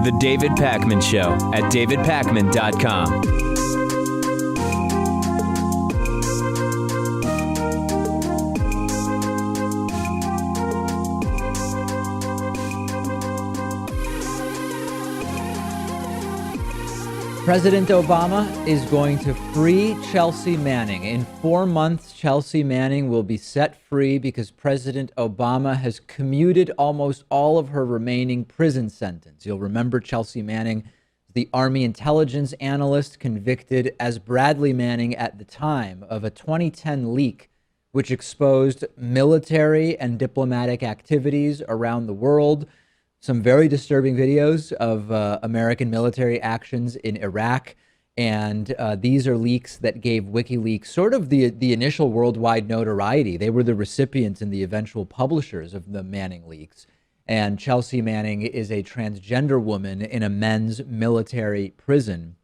The David Pakman Show at davidpakman.com. President Obama is going to free Chelsea Manning. In 4 months, Chelsea Manning will be set free because President Obama has commuted almost all of her remaining prison sentence. You'll remember Chelsea Manning, the Army intelligence analyst convicted as Bradley Manning at the time of a 2010 leak, which exposed military and diplomatic activities around the world. Some very disturbing videos of American military actions in Iraq. And these are leaks that gave WikiLeaks sort of the initial worldwide notoriety. They were the recipients and the eventual publishers of the Manning leaks. And Chelsea Manning is a transgender woman in a men's military prison.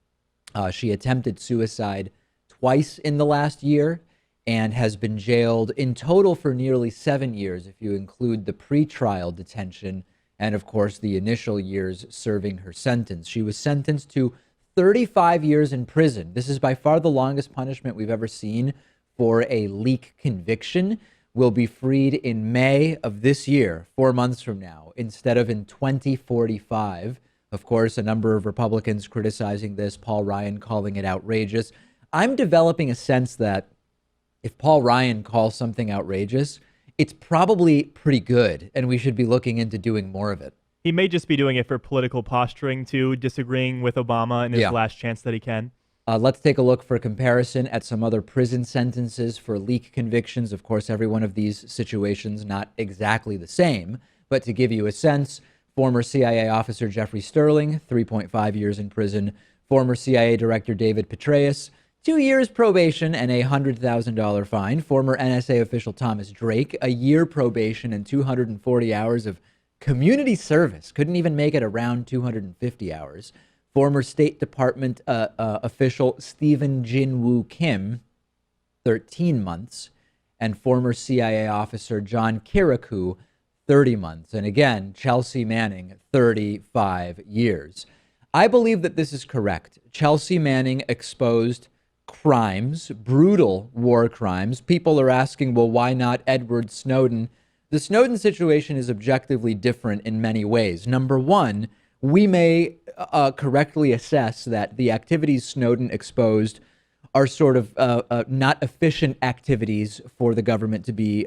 She attempted suicide twice in the last year and has been jailed in total for nearly 7 years, if you include the pretrial detention and, of course, the initial years serving her sentence. She was sentenced to 35 years in prison. This is by far the longest punishment we've ever seen for a leak conviction. Will be freed in May of this year, 4 months from now, instead of in 2045. Of course, a number of Republicans criticizing this, Paul Ryan calling it outrageous. I'm developing a sense that if Paul Ryan calls something outrageous, it's probably pretty good, and we should be looking into doing more of it. He may just be doing it for political posturing, too, disagreeing with Obama in his last chance that he can. Let's take a look for comparison at some other prison sentences for leak convictions. Of course, every one of these situations not exactly the same, but to give you a sense, former CIA officer Jeffrey Sterling, 3.5 years in prison. Former CIA Director David Petraeus, 2 years probation and a $100,000 fine. Former NSA official Thomas Drake, a year probation and 240 hours of community service. Couldn't even make it around 250 hours. Former State Department official Stephen Jin-Woo Kim, 13 months. And former CIA officer John Kirikou, 30 months. And again, Chelsea Manning, 35 years. I believe that this is correct. Chelsea Manning exposed crimes, brutal war crimes. People are asking, well, why not Edward Snowden? The Snowden situation is objectively different in many ways. Number one, we may correctly assess that the activities Snowden exposed are sort of not efficient activities for the government to be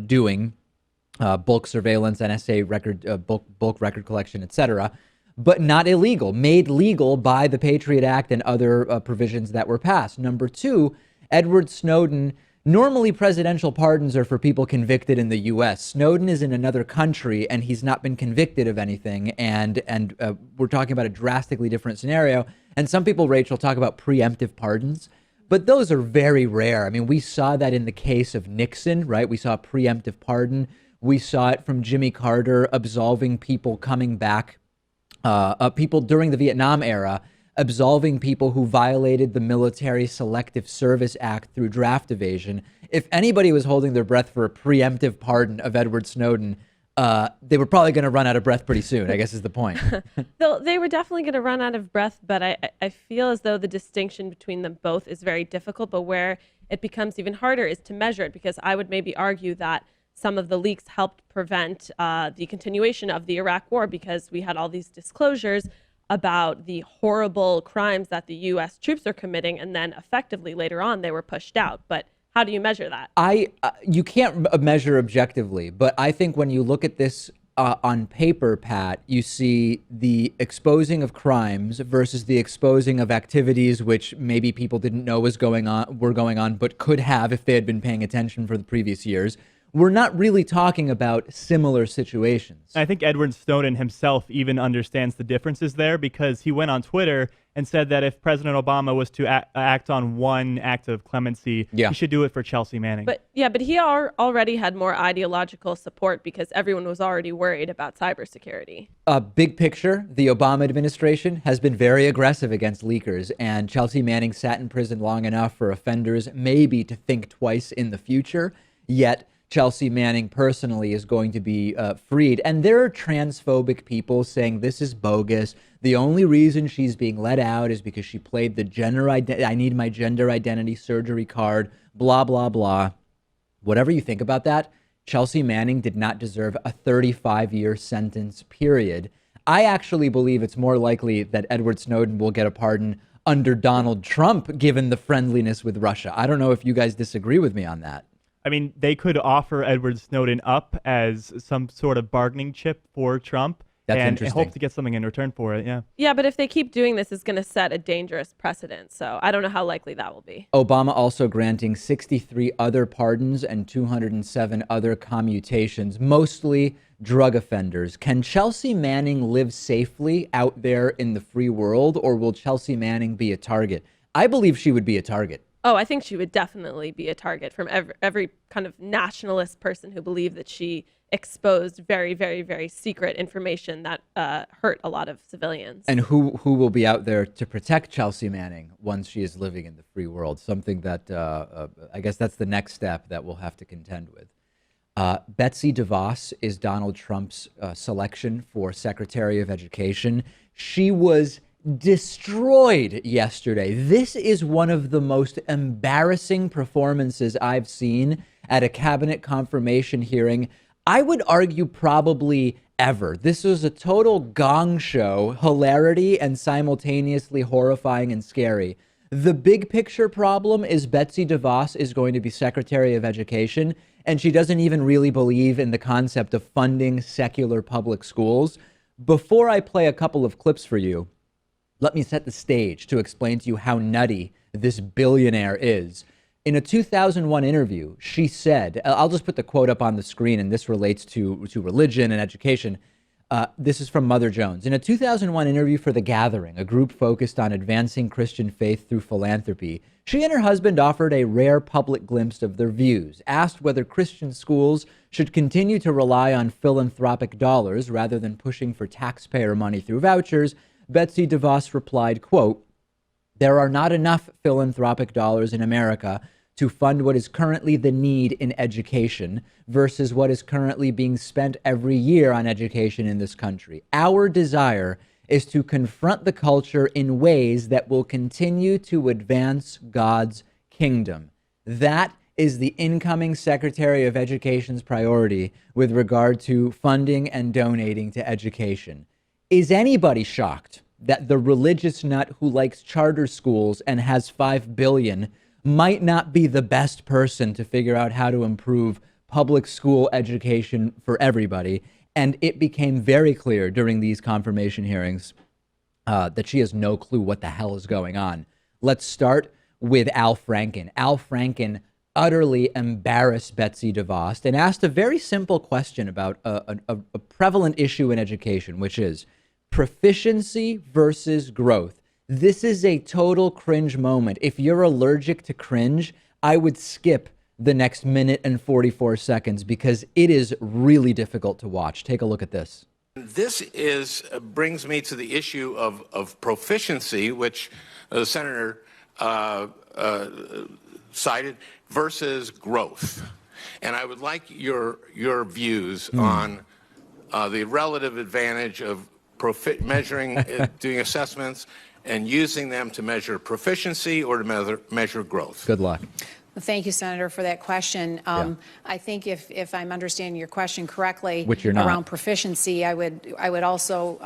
doing, bulk surveillance, NSA record, bulk record collection, etc., but not illegal, made legal by the Patriot Act and other provisions that were passed. Number two, Edward Snowden, normally presidential pardons are for people convicted in the U.S. Snowden is in another country and he's not been convicted of anything. And we're talking about a drastically different scenario. And some people, Rachel, talk about preemptive pardons, but those are very rare. I mean, we saw that in the case of Nixon, right? We saw a preemptive pardon. We saw it from Jimmy Carter absolving people coming back. People during the Vietnam era, absolving people who violated the Military Selective Service Act through draft evasion. If anybody was holding their breath for a preemptive pardon of Edward Snowden, they were probably going to run out of breath pretty soon, I guess is the point. They were definitely going to run out of breath, but I feel as though the distinction between them both is very difficult, but where it becomes even harder is to measure it, because I would maybe argue that some of the leaks helped prevent the continuation of the Iraq war, because we had all these disclosures about the horrible crimes that the U.S. troops are committing, and then effectively later on they were pushed out. But how do you measure that? You can't measure objectively, but I think when you look at this on paper, Pat, you see the exposing of crimes versus the exposing of activities which maybe people didn't know were going on, but could have if they had been paying attention for the previous years. we're not really talking about similar situations. I think Edward Snowden himself even understands the differences there, because he went on Twitter and said that if President Obama was to act on one act of clemency, he should do it for Chelsea Manning. But he already had more ideological support because everyone was already worried about cybersecurity. Big picture, the Obama administration has been very aggressive against leakers, and Chelsea Manning sat in prison long enough for offenders maybe to think twice in the future, yet Chelsea Manning personally is going to be freed. And there are transphobic people saying this is bogus. The only reason she's being let out is because she played the I need my gender identity surgery card, blah, blah, blah. Whatever you think about that, Chelsea Manning did not deserve a 35-year sentence, period. I actually believe it's more likely that Edward Snowden will get a pardon under Donald Trump, given the friendliness with Russia. I don't know if you guys disagree with me on that. I mean, they could offer Edward Snowden up as some sort of bargaining chip for Trump. That's and interesting. hope to get something in return for it, yeah. Yeah, but if they keep doing this, it's going to set a dangerous precedent. So I don't know how likely that will be. Obama also granting 63 other pardons and 207 other commutations, mostly drug offenders. Can Chelsea Manning live safely out there in the free world, or will Chelsea Manning be a target? I believe she would be a target. Oh, I think she would definitely be a target from every kind of nationalist person who believed that she exposed very, very, very secret information that hurt a lot of civilians. And who will be out there to protect Chelsea Manning once she is living in the free world? Something that I guess that's the next step that we'll have to contend with. Betsy DeVos is Donald Trump's selection for Secretary of Education. She was destroyed yesterday. This is one of the most embarrassing performances I've seen at a cabinet confirmation hearing. I would argue probably ever. This was a total gong show, hilarity and simultaneously horrifying and scary. The big picture problem is Betsy DeVos is going to be Secretary of Education, and she doesn't even really believe in the concept of funding secular public schools. Before I play a couple of clips for you, let me set the stage to explain to you how nutty this billionaire is. In a 2001 interview, she said, I'll just put the quote up on the screen, and this relates to religion and education. This is from Mother Jones. In a 2001 interview for The Gathering, a group focused on advancing Christian faith through philanthropy, she and her husband offered a rare public glimpse of their views. Asked whether Christian schools should continue to rely on philanthropic dollars rather than pushing for taxpayer money through vouchers, Betsy DeVos replied, quote, "There are not enough philanthropic dollars in America to fund what is currently the need in education versus what is currently being spent every year on education in this country. Our desire is to confront the culture in ways that will continue to advance God's kingdom." That is the incoming Secretary of Education's priority with regard to funding and donating to education. Is anybody shocked that the religious nut who likes charter schools and has $5 billion might not be the best person to figure out how to improve public school education for everybody? And it became very clear during these confirmation hearings that she has no clue what the hell is going on. Let's start with Al Franken. Al Franken utterly embarrassed Betsy DeVos and asked a very simple question about a prevalent issue in education, which is proficiency versus growth. This is a total cringe moment. If you're allergic to cringe, I would skip the next minute and 44 seconds because it is really difficult to watch. Take a look at this. This brings me to the issue of proficiency, which the senator cited, versus growth. And I would like your views on the relative advantage of measuring, doing assessments and using them to measure proficiency or to measure growth. Good luck. Well, thank you, Senator, for that question. I think if I'm understanding your question correctly, which you're not, around proficiency, I would also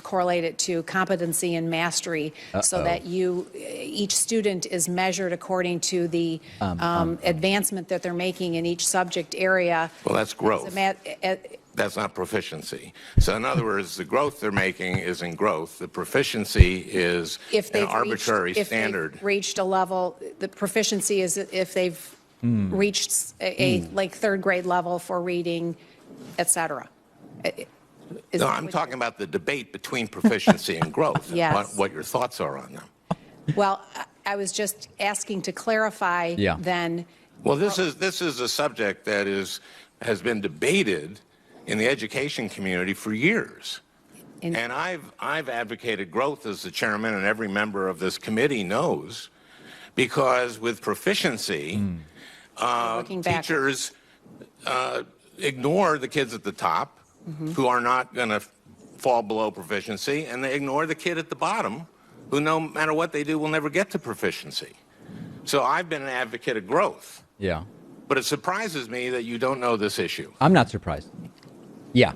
correlate it to competency and mastery, so that each student is measured according to the advancement that they're making in each subject area. Well, that's growth. That's not proficiency. So in other words, the growth they're making is in growth. The proficiency is an arbitrary standard. If they've reached a level, the proficiency is if they've reached a like third grade level for reading, etc. No, I'm talking about the debate between proficiency and growth. Yes. And what your thoughts are on them. Well, I was just asking to clarify then. Well, this is a subject that has been debated in the education community for years. And I've advocated growth, as the chairman and every member of this committee knows, because with proficiency, teachers ignore the kids at the top who are not going to fall below proficiency, and they ignore the kid at the bottom who, no matter what they do, will never get to proficiency. So I've been an advocate of growth. Yeah. But it surprises me that you don't know this issue. I'm not surprised. Yeah.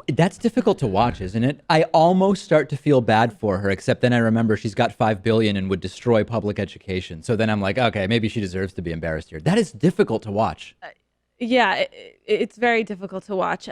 That's difficult to watch, isn't it? I almost start to feel bad for her, except then I remember she's got $5 billion and would destroy public education. So then I'm like, okay, maybe she deserves to be embarrassed here. That is difficult to watch. Yeah, it's very difficult to watch.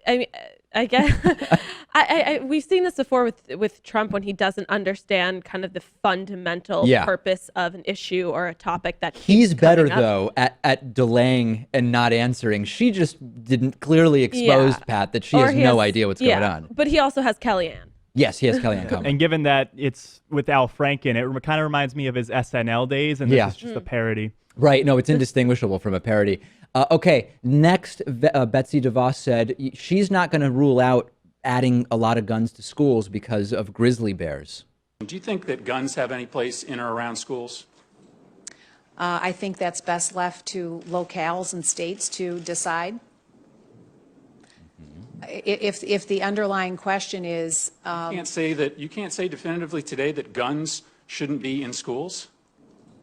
I mean, I guess we've seen this before with Trump when he doesn't understand kind of the fundamental purpose of an issue or a topic that he's better though at delaying and not answering. She just didn't clearly expose Pat that she has no idea what's going on. But he also has Kellyanne. Yes, he has Kellyanne Conway. And given that it's with Al Franken, it kind of reminds me of his SNL days, and this is just a parody. Right. No, it's indistinguishable from a parody. Okay. Next, Betsy DeVos said she's not going to rule out adding a lot of guns to schools because of grizzly bears. Do you think that guns have any place in or around schools? I think that's best left to locales and states to decide. If the underlying question is, you can't say definitively today that guns shouldn't be in schools.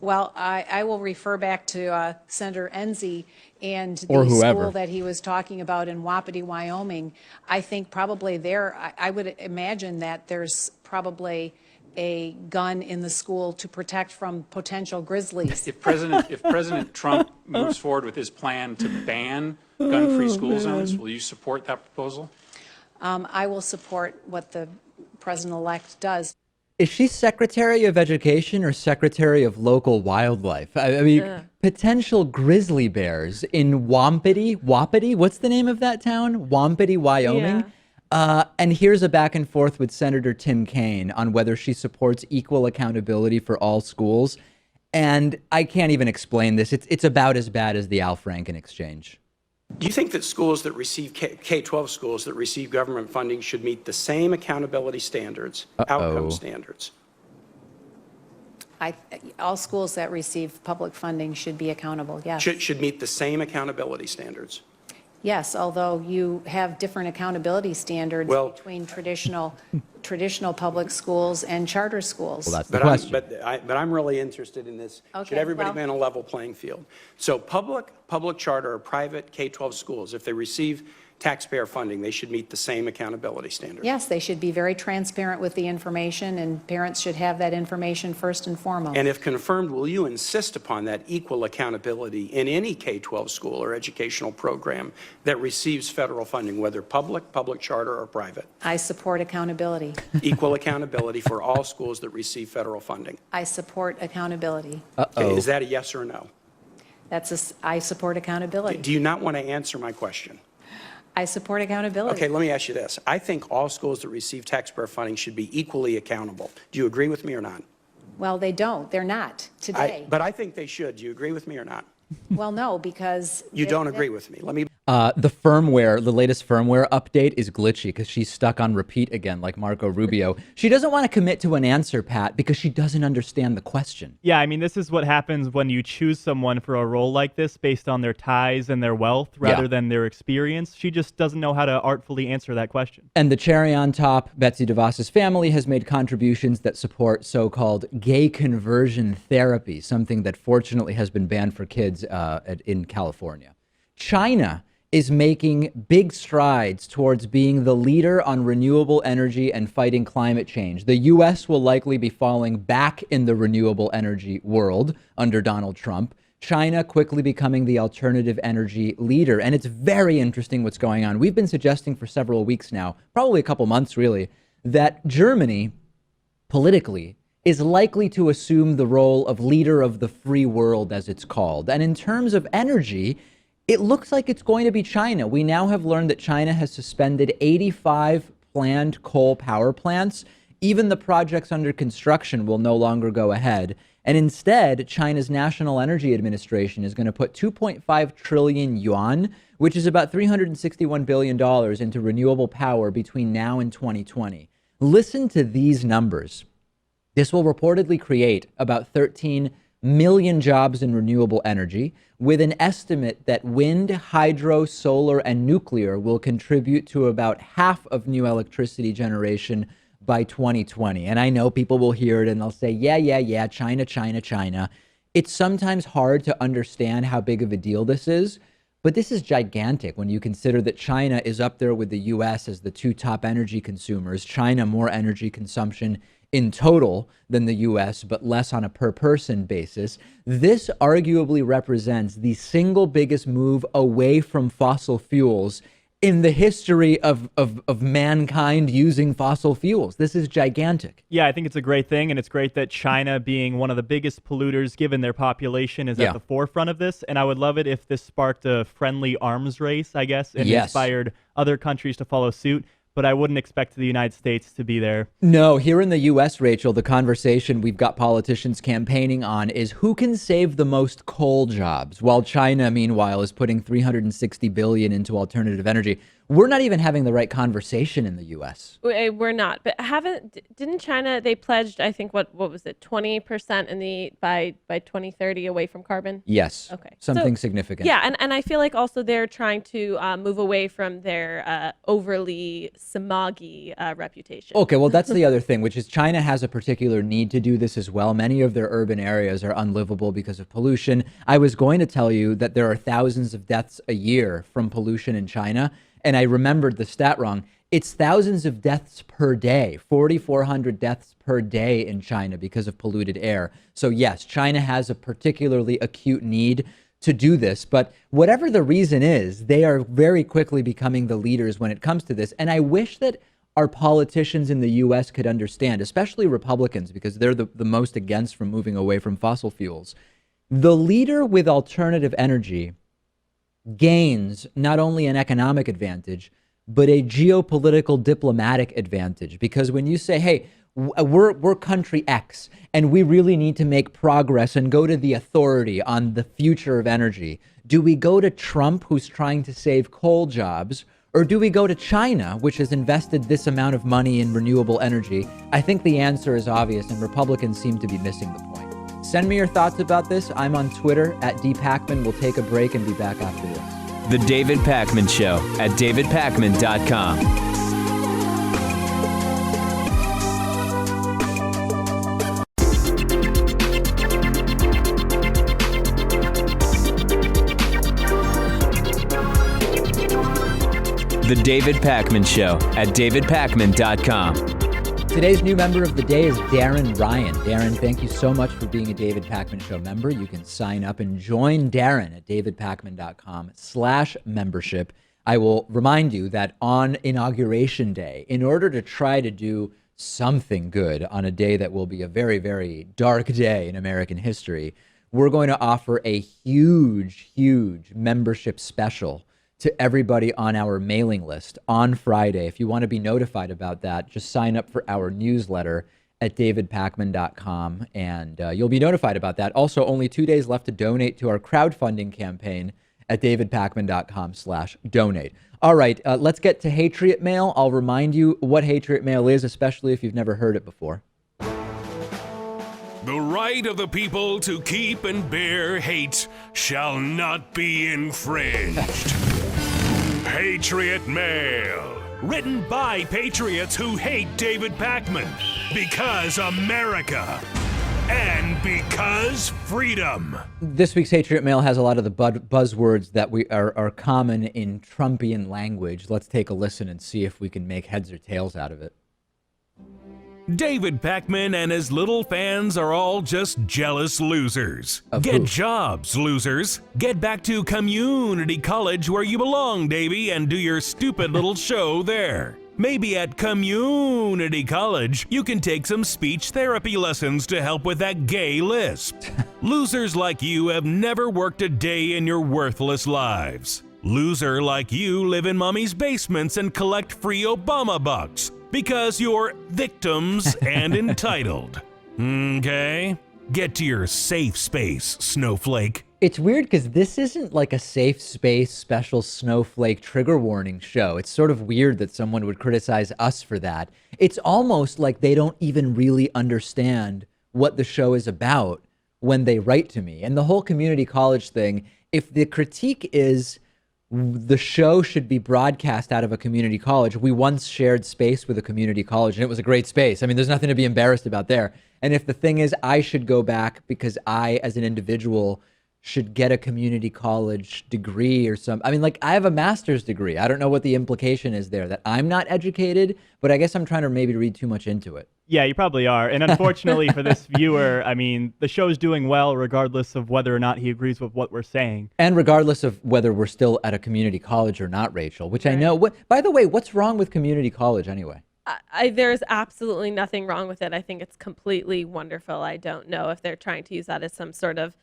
Well, I will refer back to Senator Enzi and the school that he was talking about in Wapiti, Wyoming. I think probably there, I would imagine that there's probably a gun in the school to protect from potential grizzlies. If President Trump moves forward with his plan to ban gun-free school zones, will you support that proposal? I will support what the president-elect does. Is she Secretary of Education or Secretary of Local Wildlife? I mean, potential grizzly bears in Wapiti? What's the name of that town? Wapiti, Wyoming? And here's a back and forth with Senator Tim Kaine on whether she supports equal accountability for all schools. And I can't even explain this. It's about as bad as the Al Franken exchange. Do you think that schools that receive K-12 schools that receive government funding should meet the same accountability standards, outcome standards? All schools that receive public funding should be accountable, yes. Should meet the same accountability standards? Yes, although you have different accountability standards between traditional public schools and charter schools. Well, that's the question. But I'm really interested in this. Okay, Should everybody be on a level playing field? So public charter or private K-12 schools, if they receive taxpayer funding, they should meet the same accountability standards. Yes, they should be very transparent with the information, and parents should have that information first and foremost. And if confirmed, will you insist upon that equal accountability in any K-12 school or educational program that receives federal funding, whether public charter, or private? I support accountability. Equal accountability for all schools that receive federal funding. I support accountability. Okay, is that a yes or a no? I support accountability. Do you not want to answer my question? I support accountability. Okay, let me ask you this. I think all schools that receive taxpayer funding should be equally accountable. Do you agree with me or not? Well, they don't. They're not today. But I think they should. Do you agree with me or not? Well, no, because... You don't agree with me. Let me... The latest firmware update is glitchy because she's stuck on repeat again, like Marco Rubio. She doesn't want to commit to an answer, Pat, because she doesn't understand the question. Yeah, I mean, this is what happens when you choose someone for a role like this based on their ties and their wealth rather than their experience. She just doesn't know how to artfully answer that question. And the cherry on top, Betsy DeVos's family has made contributions that support so-called gay conversion therapy, something that fortunately has been banned for kids in California. China is making big strides towards being the leader on renewable energy and fighting climate change. The U.S. will likely be falling back in the renewable energy world under Donald Trump. China quickly becoming the alternative energy leader. And it's very interesting what's going on. We've been suggesting for several weeks now, probably a couple months really, that Germany politically is likely to assume the role of leader of the free world, as it's called. And in terms of energy, it looks like it's going to be China. We now have learned that China has suspended 85 planned coal power plants. Even the projects under construction will no longer go ahead. And instead, China's National Energy Administration is going to put 2.5 trillion yuan, which is about $361 billion, into renewable power between now and 2020. Listen to these numbers. This will reportedly create about 13 million jobs in renewable energy, with an estimate that wind, hydro, solar, and nuclear will contribute to about half of new electricity generation by 2020. And I know people will hear it and they'll say, yeah, China, China, China. It's sometimes hard to understand how big of a deal this is, but this is gigantic when you consider that China is up there with the US as the two top energy consumers. China, more energy consumption in total than the US, but less on a per person basis. This arguably represents the single biggest move away from fossil fuels in the history of mankind using fossil fuels. This is gigantic. Yeah, I think it's a great thing, and it's great that China, being one of the biggest polluters given their population, is at the forefront of this. And I would love it if this sparked a friendly arms race, I guess, and inspired other countries to follow suit. But I wouldn't expect the United States to be there. No, here in the U.S., Rachel, the conversation we've got politicians campaigning on is who can save the most coal jobs, while China, meanwhile, is putting $360 billion into alternative energy. We're not even having the right conversation in the U.S. We're not, but didn't China, they pledged, I think, what was it, 20% by 2030 away from carbon? Yes. Okay. Something significant. Yeah, and I feel like also they're trying to move away from their overly smoggy reputation. Okay, well, that's the other thing, which is China has a particular need to do this as well. Many of their urban areas are unlivable because of pollution. I was going to tell you that there are thousands of deaths a year from pollution in China. And I remembered the stat wrong. It's thousands of deaths per day, 4,400 deaths per day in China because of polluted air. So yes, China has a particularly acute need to do this. But whatever the reason is, they are very quickly becoming the leaders when it comes to this. And I wish that our politicians in the U.S. could understand, especially Republicans, because they're the most against from moving away from fossil fuels. The leader with alternative energy gains not only an economic advantage, but a geopolitical diplomatic advantage. Because when you say, hey, we're country X and we really need to make progress and go to the authority on the future of energy, do we go to Trump, who's trying to save coal jobs, or do we go to China, which has invested this amount of money in renewable energy? I think the answer is obvious, and Republicans seem to be missing the point. Send me your thoughts about this. I'm on Twitter @DPakman. We'll take a break and be back after this. The David Pakman Show at davidpakman.com. The David Pakman Show at davidpakman.com. Today's new member of the day is Darren Ryan. Darren, thank you so much for being a David Pakman Show member. You can sign up and join Darren at davidpakman.com/membership. I will remind you that on Inauguration Day, in order to try to do something good on a day that will be a very, very dark day in American history, we're going to offer a huge, huge membership special to everybody on our mailing list on Friday. If you want to be notified about that, just sign up for our newsletter at davidpakman.com, and you'll be notified about that. Also, only 2 days left to donate to our crowdfunding campaign at davidpakman.com/donate. All right, let's get to Hatriot Mail. I'll remind you what Hatriot Mail is, especially if you've never heard it before. The right of the people to keep and bear hate shall not be infringed. Hatriot Mail. Written by patriots who hate David Pakman. Because America. And because freedom. This week's Hatriot Mail has a lot of the buzzwords that are common in Trumpian language. Let's take a listen and see if we can make heads or tails out of it. David Pakman and his little fans are all just jealous losers. who? Get jobs, losers. Get back to community college where you belong, Davey, and do your stupid little show there. Maybe at community college, you can take some speech therapy lessons to help with that gay lisp. Losers like you have never worked a day in your worthless lives. Loser like you live in mommy's basements and collect free Obama bucks because you're victims and entitled. Okay? Get to your safe space, snowflake. It's weird because this isn't like a safe space special snowflake trigger warning show. It's sort of weird that someone would criticize us for that. It's almost like they don't even really understand what the show is about when they write to me. And the whole community college thing, if the critique is the show should be broadcast out of a community college. We once shared space with a community college and it was a great space. I mean, there's nothing to be embarrassed about there. And if the thing is I should go back because I, as an individual, should get a community college degree or something. I mean, like, I have a master's degree. I don't know what the implication is there, that I'm not educated, but I guess I'm trying to maybe read too much into it. Yeah, you probably are. And unfortunately for this viewer, I mean, the show's doing well regardless of whether or not he agrees with what we're saying. And regardless of whether we're still at a community college or not, Rachel, which I know. By the way, what's wrong with community college anyway? There's absolutely nothing wrong with it. I think it's completely wonderful. I don't know if they're trying to use that as some sort of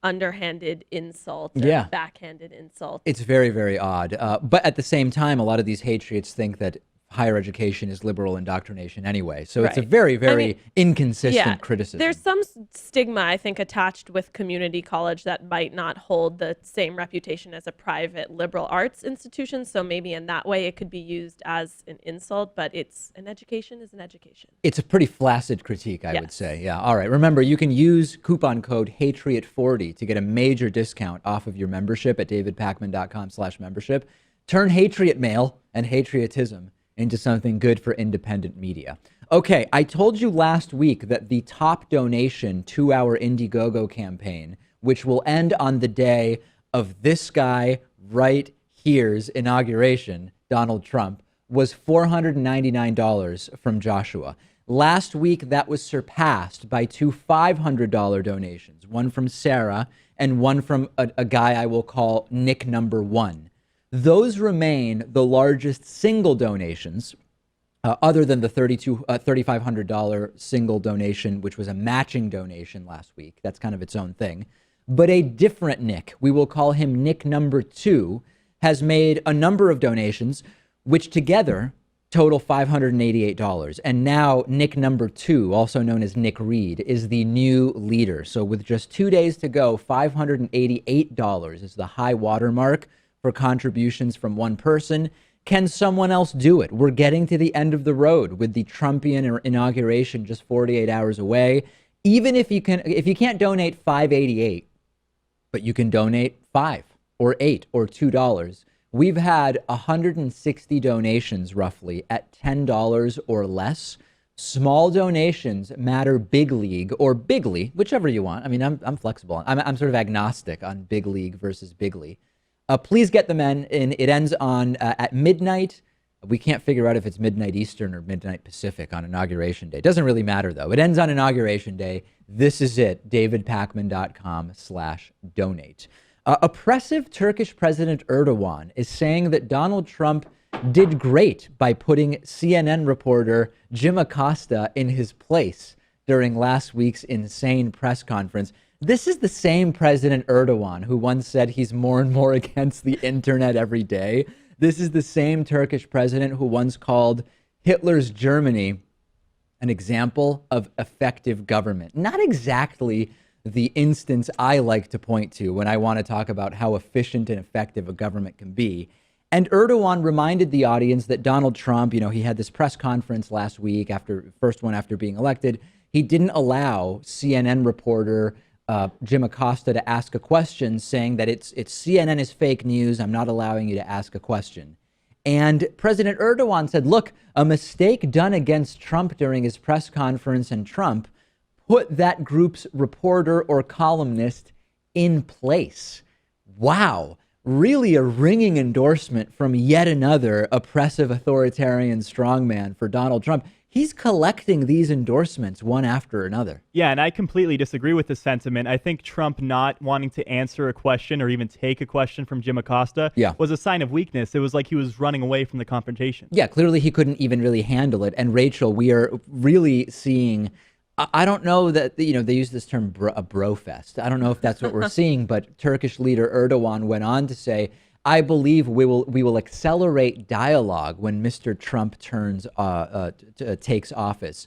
underhanded insult or backhanded insult. It's very, very odd. But at the same time, a lot of these Hatriots think that higher education is liberal indoctrination anyway. So it's a very, very inconsistent criticism. There's some stigma, I think, attached with community college that might not hold the same reputation as a private liberal arts institution. So maybe in that way it could be used as an insult, but an education is an education. It's a pretty flaccid critique, I would say. Yeah. All right. Remember, you can use coupon code Hatriot40 to get a major discount off of your membership at davidpakman.com/membership. Turn Hatriot Mail and Hatriotism into something good for independent media. Okay, I told you last week that the top donation to our Indiegogo campaign, which will end on the day of this guy right here's inauguration, Donald Trump, was $499 from Joshua. Last week, that was surpassed by two $500 donations, one from Sarah and one from a guy I will call Nick number 1. Those remain the largest single donations, other than the $3,500 single donation, which was a matching donation last week. That's kind of its own thing. But a different Nick, we will call him Nick number 2, has made a number of donations, which together total $588. And now Nick number 2, also known as Nick Reed, is the new leader. So with just 2 days to go, $588 is the high watermark for contributions from one person. Can someone else do it? We're getting to the end of the road with the Trumpian inauguration just 48 hours away. Even if you can't donate $588, but you can donate $5 or $8 or $2. We've had 160 donations roughly at $10 or less. Small donations matter big league or bigly, whichever you want. I mean, I'm flexible. I'm sort of agnostic on big league versus bigly. Please get them in. It ends on at midnight. We can't figure out if it's midnight Eastern or midnight Pacific on Inauguration Day. It doesn't really matter, though. It ends on Inauguration Day. This is it, davidpakman.com/donate. Oppressive Turkish President Erdogan is saying that Donald Trump did great by putting CNN reporter Jim Acosta in his place during last week's insane press conference. This is the same President Erdogan who once said he's more and more against the internet every day. This is the same Turkish president who once called Hitler's Germany an example of effective government. Not exactly the instance I like to point to when I want to talk about how efficient and effective a government can be. And Erdogan reminded the audience that Donald Trump, he had this press conference last week first one after being elected. He didn't allow CNN reporter Jim Acosta to ask a question, saying that it's CNN is fake news. I'm not allowing you to ask a question. And President Erdogan said, look, a mistake done against Trump during his press conference, and Trump put that group's reporter or columnist in place. Wow. Really a ringing endorsement from yet another oppressive authoritarian strongman for Donald Trump. he's collecting these endorsements one after another. Yeah, and I completely disagree with this sentiment. I think Trump not wanting to answer a question or even take a question from Jim Acosta was a sign of weakness. It was like he was running away from the confrontation. Yeah, clearly he couldn't even really handle it. And Rachel, we are really seeing, I don't know that, they use this term a bro fest. I don't know if that's what we're seeing, but Turkish leader Erdogan went on to say, I believe we will accelerate dialogue when Mr. Trump takes office.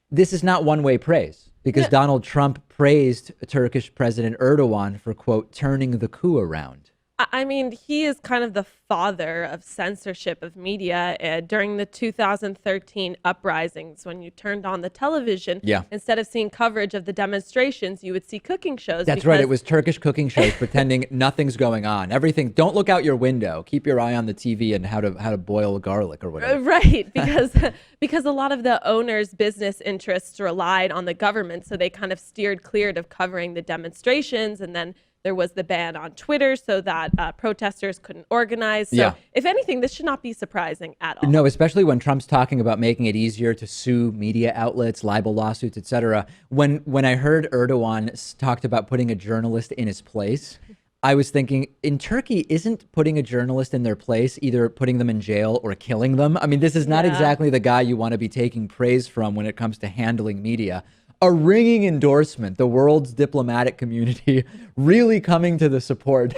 This is not one-way praise, because Donald Trump praised Turkish President Erdogan for, quote, turning the coup around. I mean, he is kind of the father of censorship of media. During the 2013 uprisings, when you turned on the television, instead of seeing coverage of the demonstrations, you would see cooking shows. That's right. It was Turkish cooking shows pretending nothing's going on. Everything. Don't look out your window. Keep your eye on the TV and how to boil garlic or whatever. Right, because a lot of the owners' business interests relied on the government, so they kind of steered clear of covering the demonstrations, and then there was the ban on Twitter so that protesters couldn't organize. So if anything, this should not be surprising at all. No, especially when Trump's talking about making it easier to sue media outlets, libel lawsuits, etc. When I heard Erdogan talked about putting a journalist in his place, I was thinking, in Turkey, isn't putting a journalist in their place either putting them in jail or killing them? I mean, this is not exactly the guy you want to be taking praise from when it comes to handling media. A ringing endorsement, the world's diplomatic community really coming to the support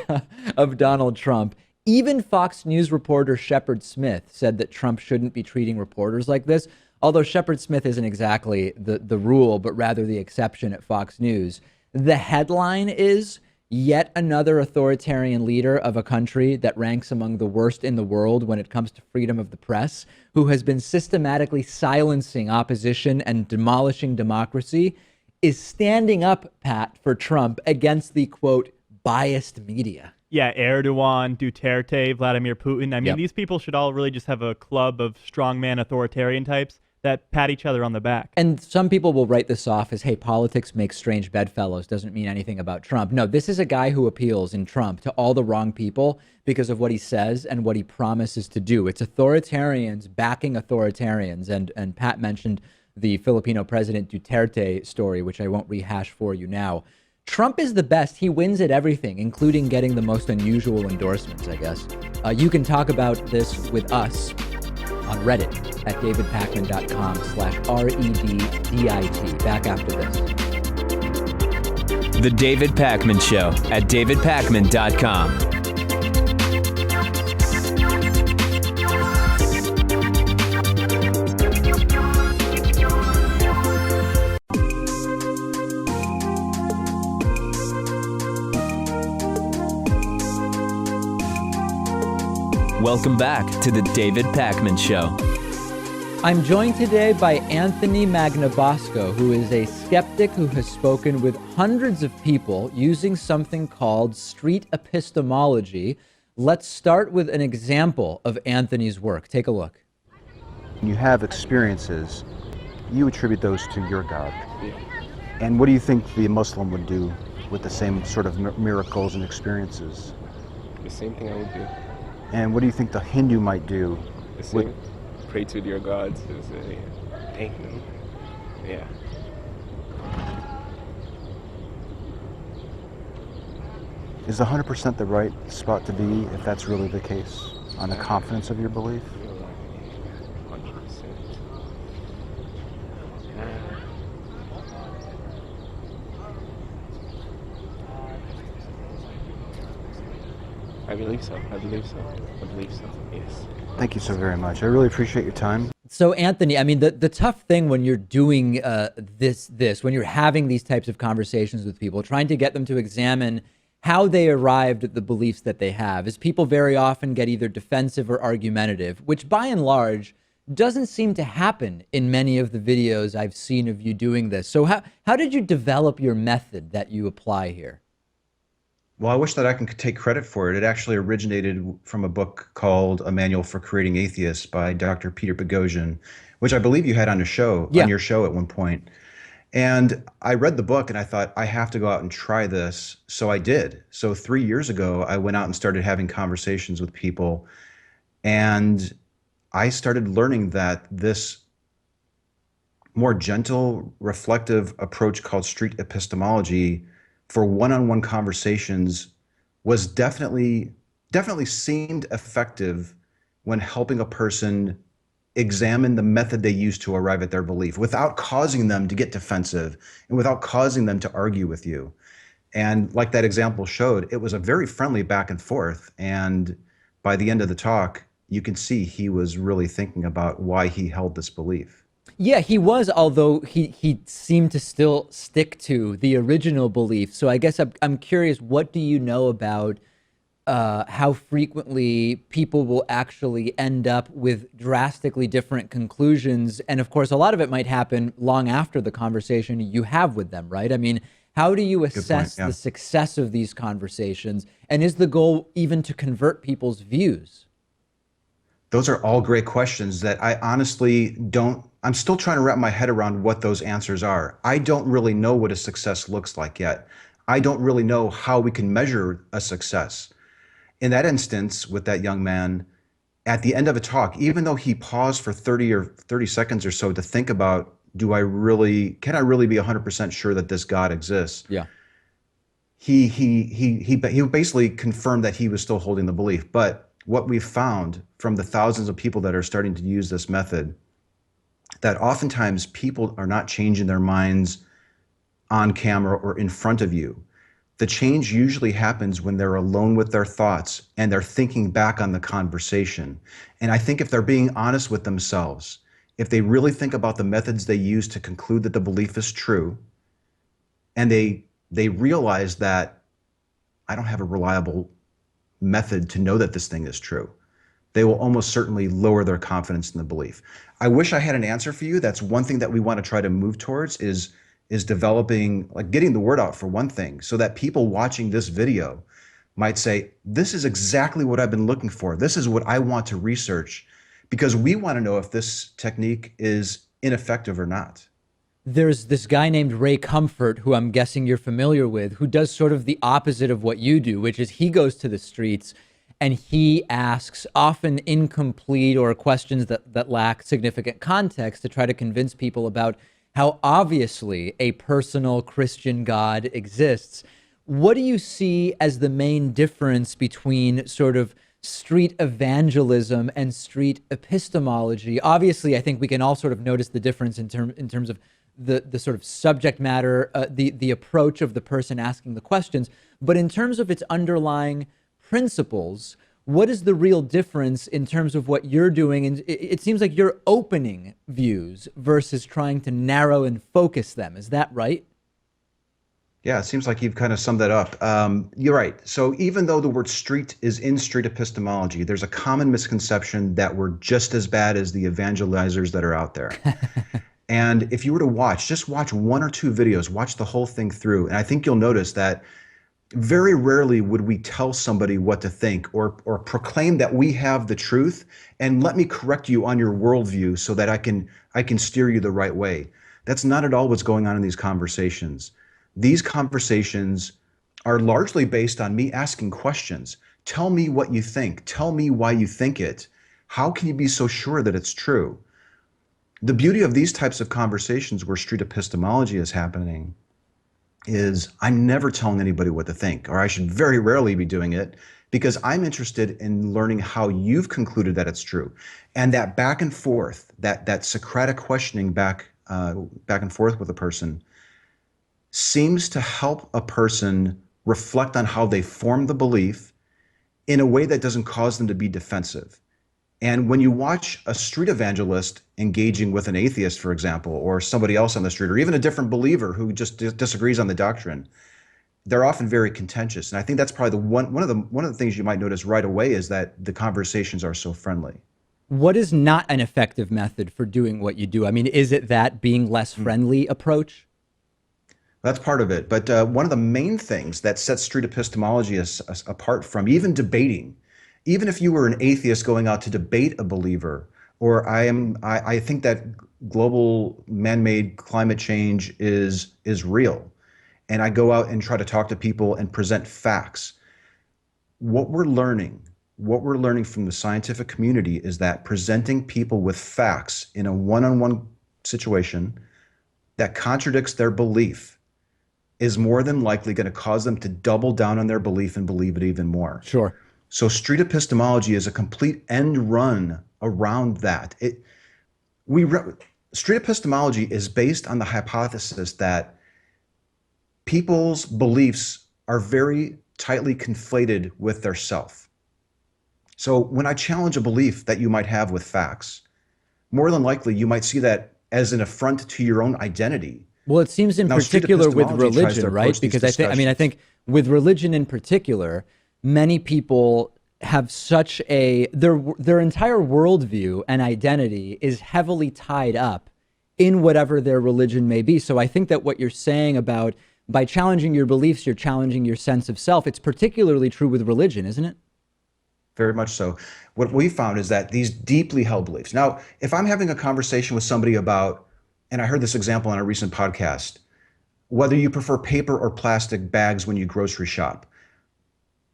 of Donald Trump. Even Fox News reporter Shepard Smith said that Trump shouldn't be treating reporters like this, although Shepard Smith isn't exactly the rule, but rather the exception at Fox News. The headline is, yet another authoritarian leader of a country that ranks among the worst in the world when it comes to freedom of the press, who has been systematically silencing opposition and demolishing democracy, is standing up, Pat, for Trump against the, quote, biased media. Yeah, Erdogan, Duterte, Vladimir Putin. I mean, these people should all really just have a club of strongman authoritarian types that pat each other on the back. And some people will write this off as, hey, politics makes strange bedfellows, doesn't mean anything about Trump. No, this is a guy who appeals in Trump to all the wrong people because of what he says and what he promises to do. It's authoritarians backing authoritarians. And Pat mentioned the Filipino President Duterte story, which I won't rehash for you now. Trump is the best. He wins at everything, including getting the most unusual endorsements, I guess. You can talk about this with us on Reddit at davidpakman.com/REDDIT. Back after this. The David Pakman Show at davidpakman.com. Welcome back to the David Pakman Show. I'm joined today by Anthony Magnabosco, who is a skeptic who has spoken with hundreds of people using something called street epistemology. Let's start with an example of Anthony's work. Take a look. When you have experiences, you attribute those to your God. And what do you think the Muslim would do with the same sort of miracles and experiences? The same thing I would do. And what do you think the Hindu might do? The same. Pray to their gods, thank them. Yeah. Is 100% the right spot to be if that's really the case, on the confidence of your belief? 100%. I believe so. Yes. Thank you so very much. I really appreciate your time. So, Anthony, I mean, the tough thing when you're doing when you're having these types of conversations with people, trying to get them to examine how they arrived at the beliefs that they have, is people very often get either defensive or argumentative, which by and large doesn't seem to happen in many of the videos I've seen of you doing this. So how did you develop your method that you apply here? Well, I wish that I can take credit for it. It actually originated from a book called A Manual for Creating Atheists by Dr. Peter Boghossian, which I believe you had on your show at one point. And I read the book and I thought, I have to go out and try this. So I did. So 3 years ago, I went out and started having conversations with people. And I started learning that this more gentle, reflective approach called street epistemology for one-on-one conversations was definitely seemed effective when helping a person examine the method they use to arrive at their belief without causing them to get defensive and without causing them to argue with you. And like that example showed, it was a very friendly back and forth. And by the end of the talk, you can see he was really thinking about why he held this belief. Yeah, he was, although he seemed to still stick to the original belief. So I guess I'm curious, what do you know about how frequently people will actually end up with drastically different conclusions? And of course, a lot of it might happen long after the conversation you have with them, right? I mean, how do you assess the success of these conversations? And is the goal even to convert people's views? Those are all great questions that I honestly don't, I'm still trying to wrap my head around what those answers are. I don't really know what a success looks like yet. I don't really know how we can measure a success. In that instance, with that young man, at the end of a talk, even though he paused for 30 seconds or so to think about, can I really be 100% sure that this God exists? Yeah. He basically confirmed that he was still holding the belief. But what we've found from the thousands of people that are starting to use this method, that oftentimes people are not changing their minds on camera or in front of you. The change usually happens when they're alone with their thoughts and they're thinking back on the conversation. And I think if they're being honest with themselves, if they really think about the methods they use to conclude that the belief is true, and they realize that I don't have a reliable method to know that this thing is true, they will almost certainly lower their confidence in the belief. I wish I had an answer for you. That's one thing that we want to try to move towards is developing, like getting the word out for one thing, so that people watching this video might say, this is exactly what I've been looking for. This is what I want to research, because we want to know if this technique is ineffective or not. There's this guy named Ray Comfort, who I'm guessing you're familiar with, who does sort of the opposite of what you do, which is he goes to the streets and he asks often incomplete or questions that lack significant context to try to convince people about how obviously a personal Christian God exists. What do you see as the main difference between sort of street evangelism and street epistemology? Obviously, I think we can all sort of notice the difference in terms of the sort of subject matter, the approach of the person asking the questions. But in terms of its underlying principles, what is the real difference in terms of what you're doing? And it seems like you're opening views versus trying to narrow and focus them. Is that right? Yeah, it seems like you've kind of summed that up. You're right. So even though the word street is in street epistemology, there's a common misconception that we're just as bad as the evangelizers that are out there. And if you were to just watch one or two videos, watch the whole thing through, and I think you'll notice that very rarely would we tell somebody what to think or proclaim that we have the truth and let me correct you on your worldview so that I can steer you the right way. That's not at all what's going on in these conversations. These conversations are largely based on me asking questions. Tell me what you think. Tell me why you think it. How can you be so sure that it's true? The beauty of these types of conversations where street epistemology is happening is I'm never telling anybody what to think, or I should very rarely be doing it, because I'm interested in learning how you've concluded that it's true. And that back and forth, that Socratic questioning back and forth with a person seems to help a person reflect on how they formed the belief in a way that doesn't cause them to be defensive. And when you watch a street evangelist engaging with an atheist, for example, or somebody else on the street, or even a different believer who just disagrees on the doctrine, they're often very contentious. And I think that's probably one of the things you might notice right away is that the conversations are so friendly. What is not an effective method for doing what you do? I mean, is it that being less friendly approach? That's part of it. But one of the main things that sets street epistemology apart from even debating, even if you were an atheist going out to debate a believer, or I think that global man-made climate change is real, and I go out and try to talk to people and present facts. What we're learning from the scientific community is that presenting people with facts in a one-on-one situation that contradicts their belief is more than likely going to cause them to double down on their belief and believe it even more. Sure. So street epistemology is a complete end run around that. Street epistemology is based on the hypothesis that people's beliefs are very tightly conflated with their self. So when I challenge a belief that you might have with facts, more than likely you might see that as an affront to your own identity. Well, it seems in particular with religion, right? Because I think with religion in particular, many people have such their entire worldview and identity is heavily tied up in whatever their religion may be. So I think that what you're saying about by challenging your beliefs, you're challenging your sense of self. It's particularly true with religion, isn't it? Very much so. What we found is that these deeply held beliefs. Now, if I'm having a conversation with somebody about, and I heard this example on a recent podcast, whether you prefer paper or plastic bags when you grocery shop.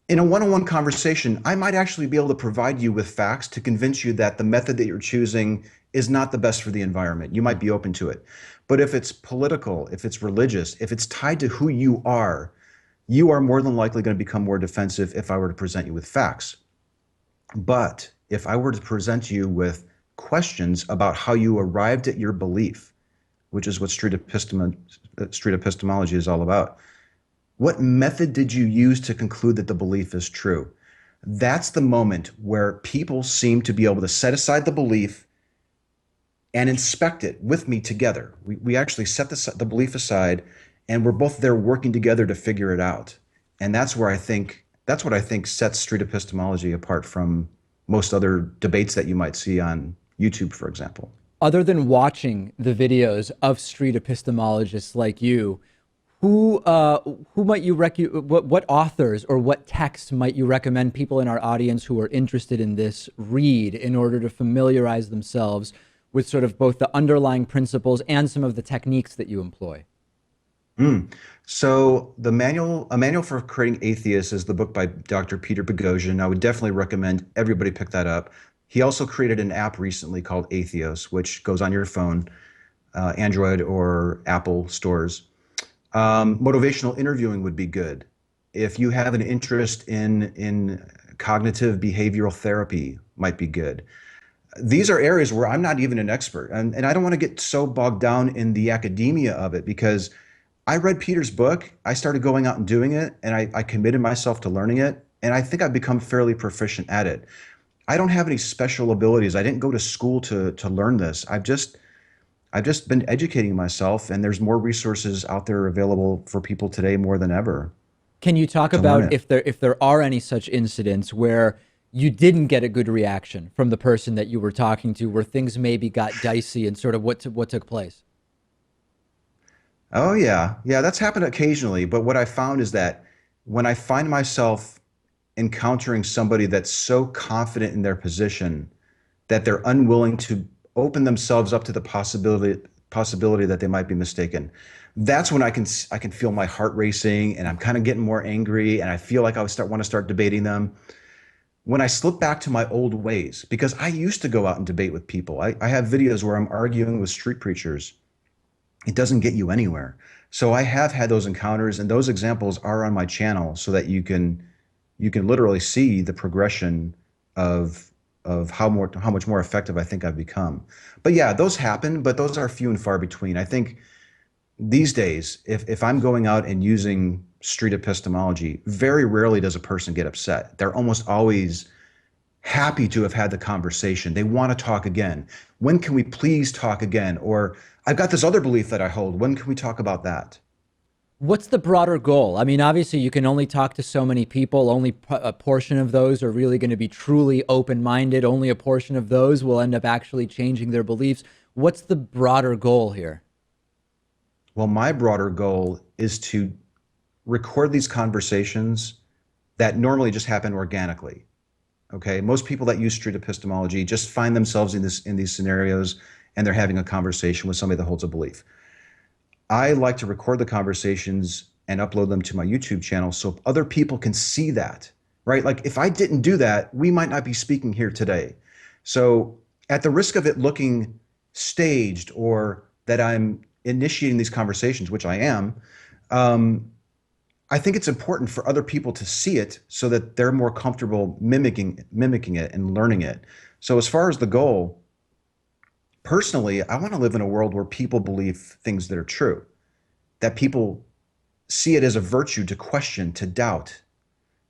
In a one-on-one conversation, I might actually be able to provide you with facts to convince you that the method that you're choosing is not the best for the environment. You might be open to it. But if it's political, if it's religious, if it's tied to who you are more than likely going to become more defensive if I were to present you with facts. But if I were to present you with questions about how you arrived at your belief, which is what street epistemology is all about, what method did you use to conclude that the belief is true? That's the moment where people seem to be able to set aside the belief and inspect it with me together. We actually set the belief aside, and we're both there working together to figure it out. And that's what I think sets street epistemology apart from most other debates that you might see on YouTube, for example. Other than watching the videos of street epistemologists like you, who might you what authors or what texts might you recommend people in our audience who are interested in this read in order to familiarize themselves with sort of both the underlying principles and some of the techniques that you employ? So A Manual for Creating Atheists is the book by Dr. Peter Boghossian. I would definitely recommend everybody pick that up. He also created an app recently called Atheos, which goes on your phone, Android or Apple stores. Motivational interviewing would be good. If you have an interest in cognitive behavioral therapy, might be good. These are areas where I'm not even an expert, and I don't want to get so bogged down in the academia of it, because I read Peter's book, I started going out and doing it, and I committed myself to learning it, and I think I've become fairly proficient at it. I don't have any special abilities. I didn't go to school to learn this. I've just been educating myself, and there's more resources out there available for people today more than ever. Can you talk about if there are any such incidents where you didn't get a good reaction from the person that you were talking to, where things maybe got dicey, and sort of what took place? Oh, yeah. Yeah, that's happened occasionally. But what I found is that when I find myself encountering somebody that's so confident in their position that they're unwilling to open themselves up to the possibility that they might be mistaken, that's when I can feel my heart racing, and I'm kind of getting more angry, and I feel like I want to start debating them. When I slip back to my old ways, because I used to go out and debate with people. I have videos where I'm arguing with street preachers. It doesn't get you anywhere. So I have had those encounters, and those examples are on my channel so that you can literally see the progression of how much more effective I think I've become. But yeah, those happen, but those are few and far between. I think these days, if I'm going out and using street epistemology, very rarely does a person get upset. They're almost always happy to have had the conversation. They want to talk again. When can we please talk again? Or I've got this other belief that I hold. When can we talk about that? What's the broader goal? I mean, obviously you can only talk to so many people. Only a portion of those are really going to be truly open-minded. Only a portion of those will end up actually changing their beliefs. What's the broader goal here? Well, my broader goal is to record these conversations that normally just happen organically. Okay, most people that use street epistemology just find themselves in these scenarios, and they're having a conversation with somebody that holds a belief. I like to record the conversations and upload them to my YouTube channel so other people can see that, right? Like if I didn't do that, we might not be speaking here today. So at the risk of it looking staged or that I'm initiating these conversations, which I am, I think it's important for other people to see it so that they're more comfortable mimicking it and learning it. So as far as the goal, personally, I want to live in a world where people believe things that are true, that people see it as a virtue to question, to doubt,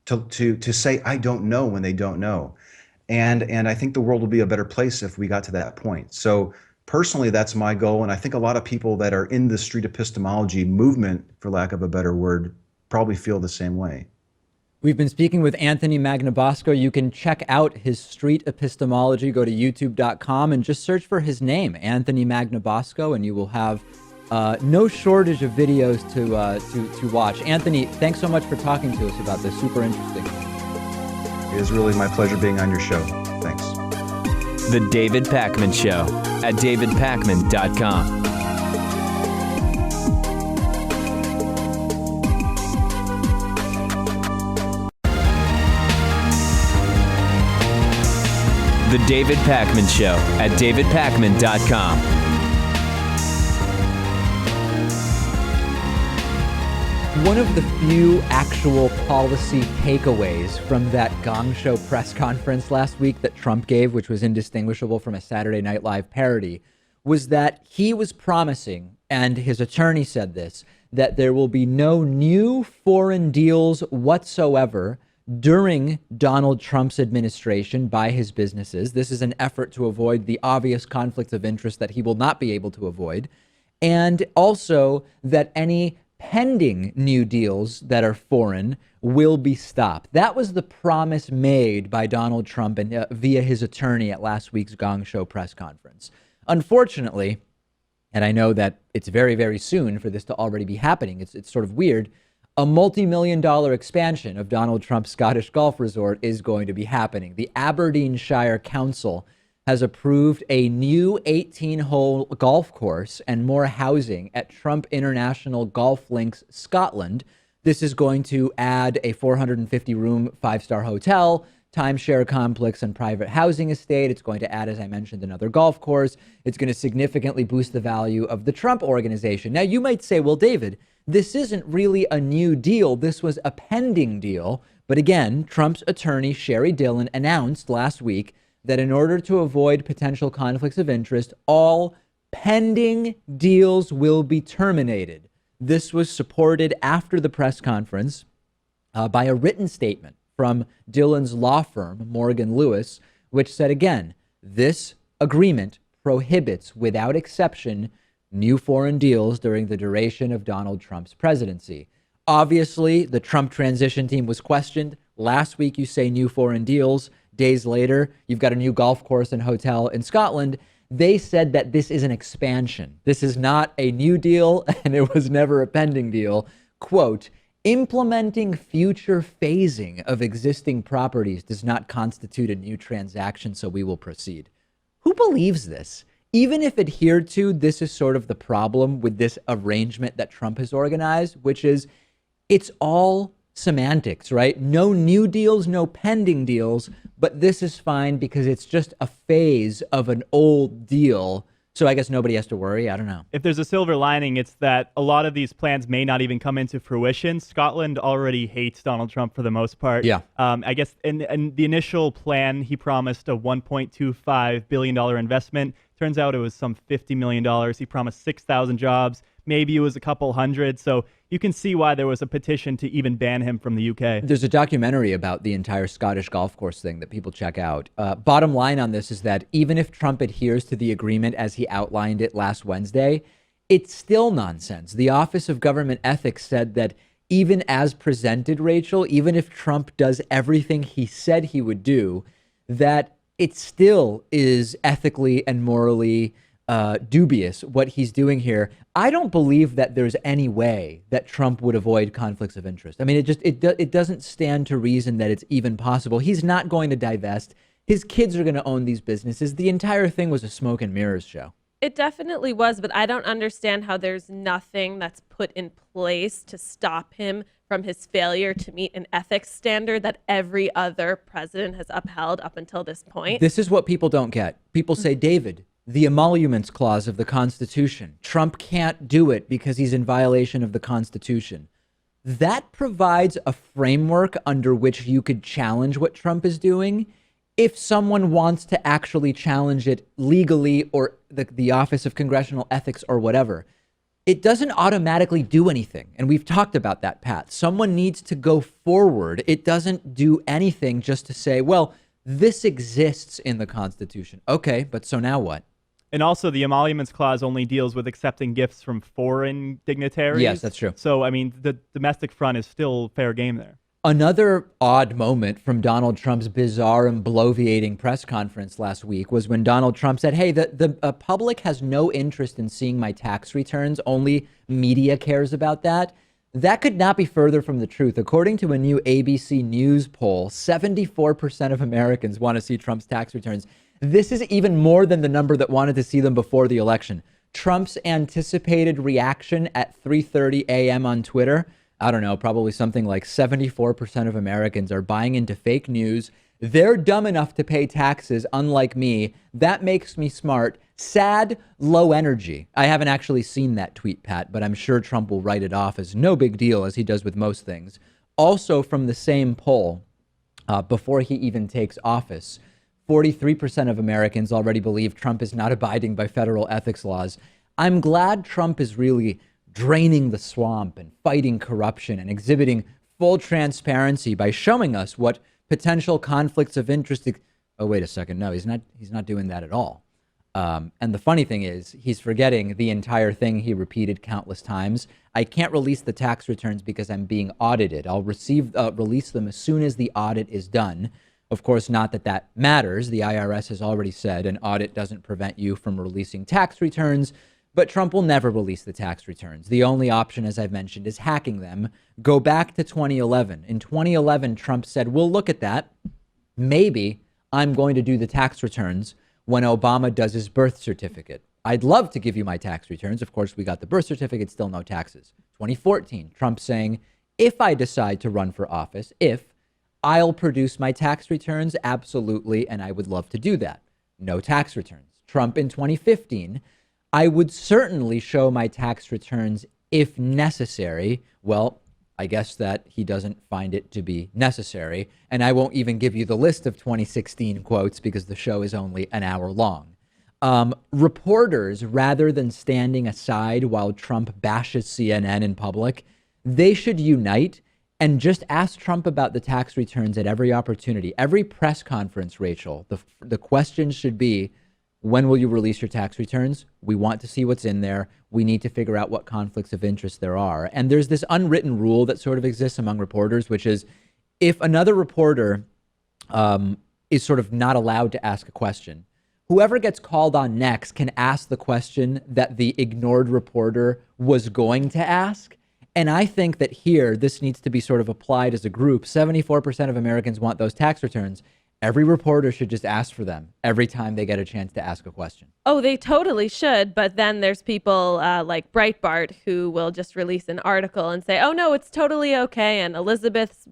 to say, I don't know when they don't know. And I think the world will be a better place if we got to that point. So personally, that's my goal. And I think a lot of people that are in the street epistemology movement, for lack of a better word, probably feel the same way. We've been speaking with Anthony Magnabosco. You can check out his street epistemology. Go to youtube.com and just search for his name, Anthony Magnabosco, and you will have no shortage of videos to watch. Anthony, thanks so much for talking to us about this. Super interesting. It is really my pleasure being on your show. Thanks. The David Pakman Show at davidpakman.com. The David Pakman Show at davidpakman.com. One of the few actual policy takeaways from that Gong Show press conference last week that Trump gave, which was indistinguishable from a Saturday Night Live parody, was that he was promising, and his attorney said this, that there will be no new foreign deals whatsoever during Donald Trump's administration by his businesses. This is an effort to avoid the obvious conflicts of interest that he will not be able to avoid. And also that any pending new deals that are foreign will be stopped. That was the promise made by Donald Trump and via his attorney at last week's Gong Show press conference. Unfortunately, and I know that it's very, very soon for this to already be happening, it's sort of weird, a multi-million-dollar expansion of Donald Trump's Scottish golf resort is going to be happening. The Aberdeenshire Council has approved a new 18-hole golf course and more housing at Trump International Golf Links, Scotland. This is going to add a 450-room five-star hotel, timeshare complex, and private housing estate. It's going to add, as I mentioned, another golf course. It's going to significantly boost the value of the Trump organization. Now, you might say, well, David, this isn't really a new deal. This was a pending deal. But again, Trump's attorney, Sherry Dillon, announced last week that in order to avoid potential conflicts of interest, all pending deals will be terminated. This was supported after the press conference by a written statement from Dillon's law firm, Morgan Lewis, which said, again, this agreement prohibits, without exception, new foreign deals during the duration of Donald Trump's presidency. Obviously, the Trump transition team was questioned. Last week, you say new foreign deals. Days later, you've got a new golf course and hotel in Scotland. They said that this is an expansion. This is not a new deal, and it was never a pending deal. Quote, implementing future phasing of existing properties does not constitute a new transaction, so we will proceed. Who believes this? Even if adhered to, this is sort of the problem with this arrangement that Trump has organized, which is it's all semantics, right? No new deals, no pending deals, but this is fine because it's just a phase of an old deal. So I guess nobody has to worry. I don't know. If there's a silver lining, it's that a lot of these plans may not even come into fruition. Scotland already hates Donald Trump for the most part. Yeah. I guess in the initial plan, he promised a $1.25 billion investment. Turns out it was some $50 million. He promised 6,000 jobs. Maybe it was a couple hundred. So you can see why there was a petition to even ban him from the UK. There's a documentary about the entire Scottish golf course thing that people check out. Bottom line on this is that even if Trump adheres to the agreement as he outlined it last Wednesday, it's still nonsense. The Office of Government Ethics said that even as presented, Rachel, even if Trump does everything he said he would do, that it still is ethically and morally dubious what he's doing here. I don't believe that there's any way that Trump would avoid conflicts of interest. I mean, it doesn't stand to reason that it's even possible. He's not going to divest. His kids are going to own these businesses. The entire thing was a smoke and mirrors show. It definitely was, but I don't understand how there's nothing that's put in place to stop him from his failure to meet an ethics standard that every other president has upheld up until this point. This is what people don't get. People say, David, the emoluments clause of the Constitution. Trump can't do it because he's in violation of the Constitution. That provides a framework under which you could challenge what Trump is doing if someone wants to actually challenge it legally, or the Office of Congressional Ethics or whatever. It doesn't automatically do anything. And we've talked about that, Pat. Someone needs to go forward. It doesn't do anything just to say, well, this exists in the Constitution. Okay, but so now what? And also, the emoluments clause only deals with accepting gifts from foreign dignitaries. Yes, that's true. So, I mean, the domestic front is still fair game there. Another odd moment from Donald Trump's bizarre and bloviating press conference last week was when Donald Trump said, hey, the public has no interest in seeing my tax returns. Only media cares about that. That could not be further from the truth. According to a new ABC News poll, 74% of Americans want to see Trump's tax returns. This is even more than the number that wanted to see them before the election. Trump's anticipated reaction at 3:30 a.m. on Twitter, I don't know, probably something like 74% of Americans are buying into fake news. They're dumb enough to pay taxes, unlike me. That makes me smart. Sad, low energy. I haven't actually seen that tweet, Pat, but I'm sure Trump will write it off as no big deal, as he does with most things. Also from the same poll, before he even takes office, 43% of Americans already believe Trump is not abiding by federal ethics laws. I'm glad Trump is really draining the swamp and fighting corruption and exhibiting full transparency by showing us what potential conflicts of interest. Oh, wait a second. No, he's not doing that at all. And the funny thing is, he's forgetting the entire thing he repeated countless times. I can't release the tax returns because I'm being audited. I'll release them as soon as the audit is done. Of course, not that that matters. The IRS has already said an audit doesn't prevent you from releasing tax returns, but Trump will never release the tax returns. The only option, as I've mentioned, is hacking them. Go back to 2011. In 2011, Trump said, we'll look at that. Maybe I'm going to do the tax returns when Obama does his birth certificate. I'd love to give you my tax returns. Of course, we got the birth certificate, still no taxes. 2014, Trump saying, if I decide to run for office, I'll produce my tax returns, absolutely, and I would love to do that. No tax returns. Trump in 2015, I would certainly show my tax returns if necessary. Well, I guess that he doesn't find it to be necessary, and I won't even give you the list of 2016 quotes because the show is only an hour long. Reporters, rather than standing aside while Trump bashes CNN in public, they should unite and just ask Trump about the tax returns at every opportunity. Every press conference, Rachel, the question should be, when will you release your tax returns? We want to see what's in there. We need to figure out what conflicts of interest there are. And there's this unwritten rule that sort of exists among reporters, which is if another reporter is sort of not allowed to ask a question, whoever gets called on next can ask the question that the ignored reporter was going to ask. And I think that here, this needs to be sort of applied as a group. 74% of Americans want those tax returns. Every reporter should just ask for them every time they get a chance to ask a question. Oh, they totally should. But then there's people like Breitbart who will just release an article and say, oh, no, it's totally okay. And Elizabeth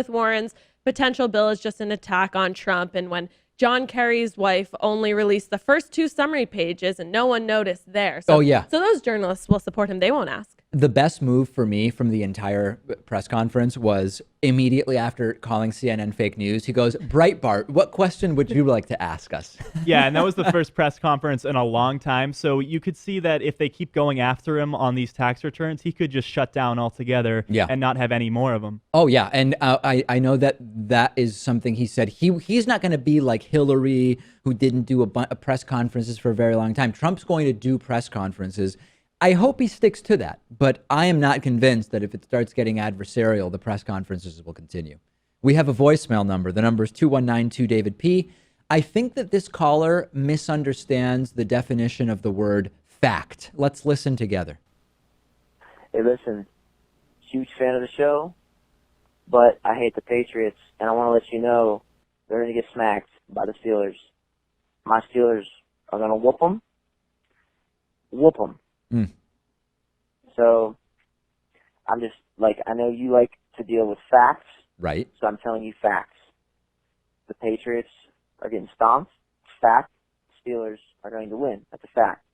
Warren's potential bill is just an attack on Trump. And when John Kerry's wife only released the first 2 summary pages and no one noticed there. So, so those journalists will support him. They won't ask. The best move for me from the entire press conference was immediately after calling CNN fake news, he goes, Breitbart, what question would you like to ask us? Yeah, and that was the first press conference in a long time. So you could see that if they keep going after him on these tax returns, he could just shut down altogether and not have any more of them. Oh, yeah. And I know that is something he said. He's not going to be like Hillary, who didn't do a press conferences for a very long time. Trump's going to do press conferences. I hope he sticks to that, but I am not convinced that if it starts getting adversarial, the press conferences will continue. We have a voicemail number. The number is 2192-DAVID-P. I think that this caller misunderstands the definition of the word fact. Let's listen together. Hey, listen, huge fan of the show, but I hate the Patriots, and I want to let you know they're going to get smacked by the Steelers. My Steelers are going to whoop them. Whoop them. So I'm just I know you like to deal with facts. Right. So I'm telling you facts. The Patriots are getting stomped. Fact. Steelers are going to win. That's a fact.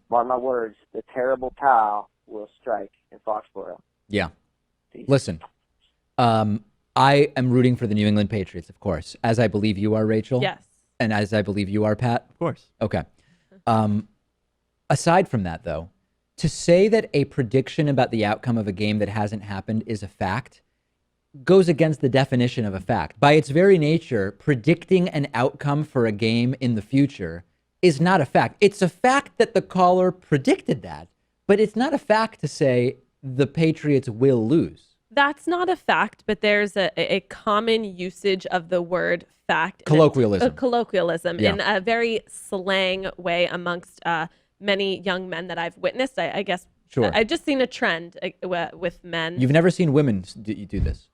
Mark my words, the terrible cow will strike in Foxborough. Yeah. Listen, I am rooting for the New England Patriots, of course, as I believe you are, Rachel. Yes. And as I believe you are, Pat. Of course. Okay. Aside from that, though, to say that a prediction about the outcome of a game that hasn't happened is a fact goes against the definition of a fact. By its very nature, predicting an outcome for a game in the future is not a fact. It's a fact that the caller predicted that, but it's not a fact to say the Patriots will lose. That's not a fact, but there's a common usage of the word fact. Colloquialism. Colloquialism in a very slang way amongst many young men that I've witnessed. I guess Sure. I've just seen a trend with men. You've never seen women do this?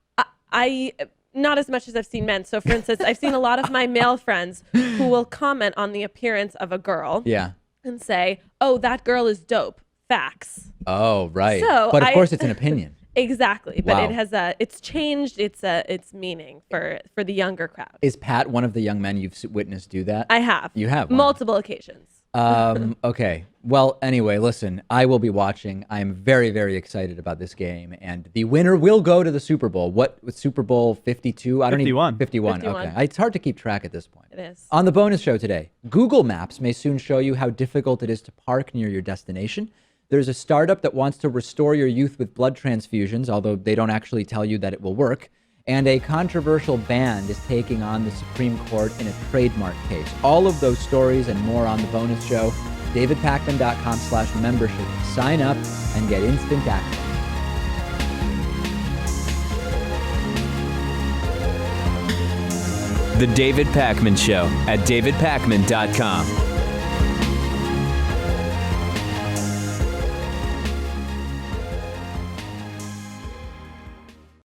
I not as much as I've seen men. So, for instance, I've seen a lot of my male friends who will comment on the appearance of a girl and say, oh, that girl is dope. Facts. Oh, right. So but of course, it's an opinion. Exactly. But Wow. it has it's changed its meaning for the younger crowd. Is Pat one of the young men you've witnessed do that? I have. You have? Wow. Multiple occasions. Okay. Well, anyway, listen, I will be watching. I am very, very excited about this game. And the winner will go to the Super Bowl. What was Super Bowl 52? I don't 51. Even 51. Okay. It's hard to keep track at this point. It is. On the bonus show today, Google Maps may soon show you how difficult it is to park near your destination. There's a startup that wants to restore your youth with blood transfusions, although they don't actually tell you that it will work. And a controversial band is taking on the Supreme Court in a trademark case. All of those stories and more on the bonus show. DavidPakman.com/membership. Sign up and get instant access. The David Pakman Show at DavidPakman.com.